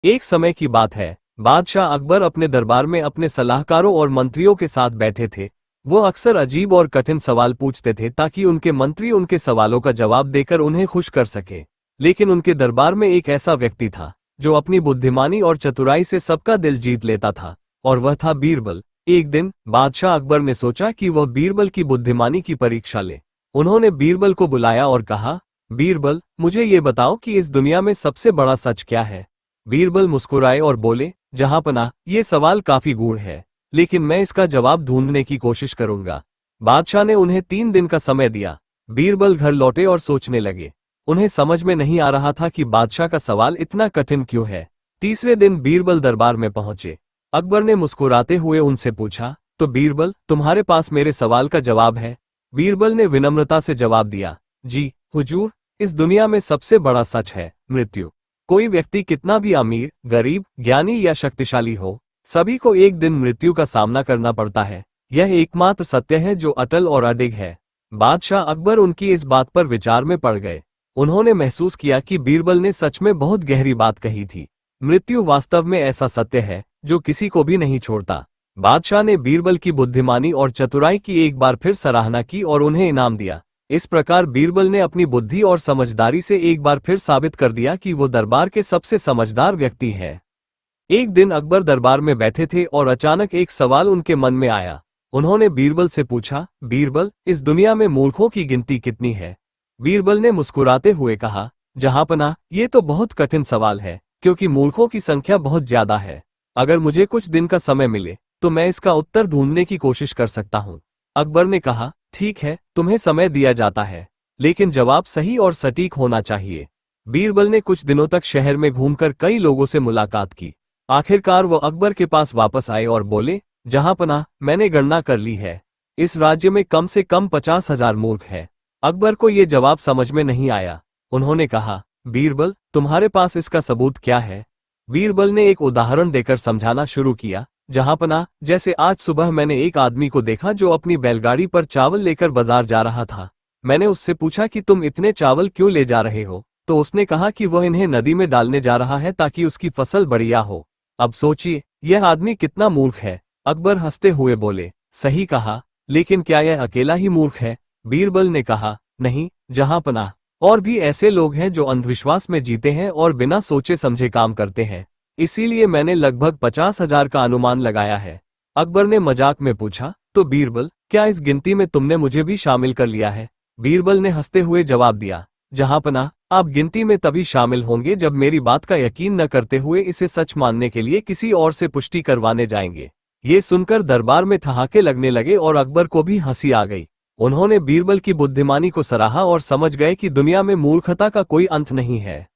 एक समय की बात है, बादशाह अकबर अपने दरबार में अपने सलाहकारों और मंत्रियों के साथ बैठे थे। वो अक्सर अजीब और कठिन सवाल पूछते थे ताकि उनके मंत्री उनके सवालों का जवाब देकर उन्हें खुश कर सके। लेकिन उनके दरबार में एक ऐसा व्यक्ति था जो अपनी बुद्धिमानी और चतुराई से सबका दिल जीत लेता था, और वह था बीरबल। एक दिन बादशाह अकबर ने सोचा कि वह बीरबल की बुद्धिमानी की परीक्षा ले। उन्होंने बीरबल को बुलाया और कहा, बीरबल, मुझे ये बताओ कि इस दुनिया में सबसे बड़ा सच क्या है। बीरबल मुस्कुराए और बोले, जहांपनाह, ये सवाल काफी गूढ़ है, लेकिन मैं इसका जवाब ढूंढने की कोशिश करूंगा। बादशाह ने उन्हें 3 दिन का समय दिया। बीरबल घर लौटे और सोचने लगे। उन्हें समझ में नहीं आ रहा था कि बादशाह का सवाल इतना कठिन क्यों है। तीसरे दिन बीरबल दरबार में पहुंचे। अकबर ने मुस्कुराते हुए उनसे पूछा, तो बीरबल, तुम्हारे पास मेरे सवाल का जवाब है? बीरबल ने विनम्रता से जवाब दिया, जी हुजूर, इस दुनिया में सबसे बड़ा सच है मृत्यु। कोई व्यक्ति कितना भी अमीर, गरीब, ज्ञानी या शक्तिशाली हो, सभी को एक दिन मृत्यु का सामना करना पड़ता है। यह एकमात्र सत्य है जो अटल और अडिग है। बादशाह अकबर उनकी इस बात पर विचार में पड़ गए। उन्होंने महसूस किया कि बीरबल ने सच में बहुत गहरी बात कही थी। मृत्यु वास्तव में ऐसा सत्य है जो किसी को भी नहीं छोड़ता। बादशाह ने बीरबल की बुद्धिमानी और चतुराई की एक बार फिर सराहना की और उन्हें इनाम दिया। इस प्रकार बीरबल ने अपनी बुद्धि और समझदारी से एक बार फिर साबित कर दिया कि वो दरबार के सबसे समझदार व्यक्ति हैं। एक दिन अकबर दरबार में बैठे थे और अचानक एक सवाल उनके मन में आया। उन्होंने बीरबल से पूछा, बीरबल, इस दुनिया में मूर्खों की गिनती कितनी है? बीरबल ने मुस्कुराते हुए कहा, जहांपनाह, ये तो बहुत कठिन सवाल है, क्योंकि मूर्खों की संख्या बहुत ज्यादा है। अगर मुझे कुछ दिन का समय मिले तो मैं इसका उत्तर ढूंढने की कोशिश कर सकता हूँ। अकबर ने कहा, ठीक है, तुम्हें समय दिया जाता है, लेकिन जवाब सही और सटीक होना चाहिए। बीरबल ने कुछ दिनों तक शहर में घूमकर कई लोगों से मुलाकात की। आखिरकार वो अकबर के पास वापस आए और बोले, जहांपनाह, मैंने गणना कर ली है, इस राज्य में कम से कम 50,000 मूर्ख हैं। अकबर को ये जवाब समझ में नहीं आया। उन्होंने कहा, बीरबल, तुम्हारे पास इसका सबूत क्या है? बीरबल ने एक उदाहरण देकर समझाना शुरू किया, जहांपनाह, जैसे आज सुबह मैंने एक आदमी को देखा जो अपनी बैलगाड़ी पर चावल लेकर बाजार जा रहा था। मैंने उससे पूछा कि तुम इतने चावल क्यों ले जा रहे हो, तो उसने कहा कि वह इन्हें नदी में डालने जा रहा है ताकि उसकी फसल बढ़िया हो। अब सोचिए, यह आदमी कितना मूर्ख है। अकबर हंसते हुए बोले, सही कहा, लेकिन क्या यह अकेला ही मूर्ख है? बीरबल ने कहा, नहीं जहांपनाह, और भी ऐसे लोग हैं जो अंधविश्वास में जीते हैं और बिना सोचे समझे काम करते हैं। इसीलिए मैंने लगभग 50,000 का अनुमान लगाया है। अकबर ने मजाक में पूछा, तो बीरबल, क्या इस गिनती में तुमने मुझे भी शामिल कर लिया है? बीरबल ने हंसते हुए जवाब दिया, जहांपनाह, आप गिनती में तभी शामिल होंगे जब मेरी बात का यकीन न करते हुए इसे सच मानने के लिए किसी और से पुष्टि करवाने जाएंगे। ये सुनकर दरबार में ठहाके लगने लगे और अकबर को भी हंसी आ गई। उन्होंने बीरबल की बुद्धिमानी को सराहा और समझ गए कि दुनिया में मूर्खता का कोई अंत नहीं है।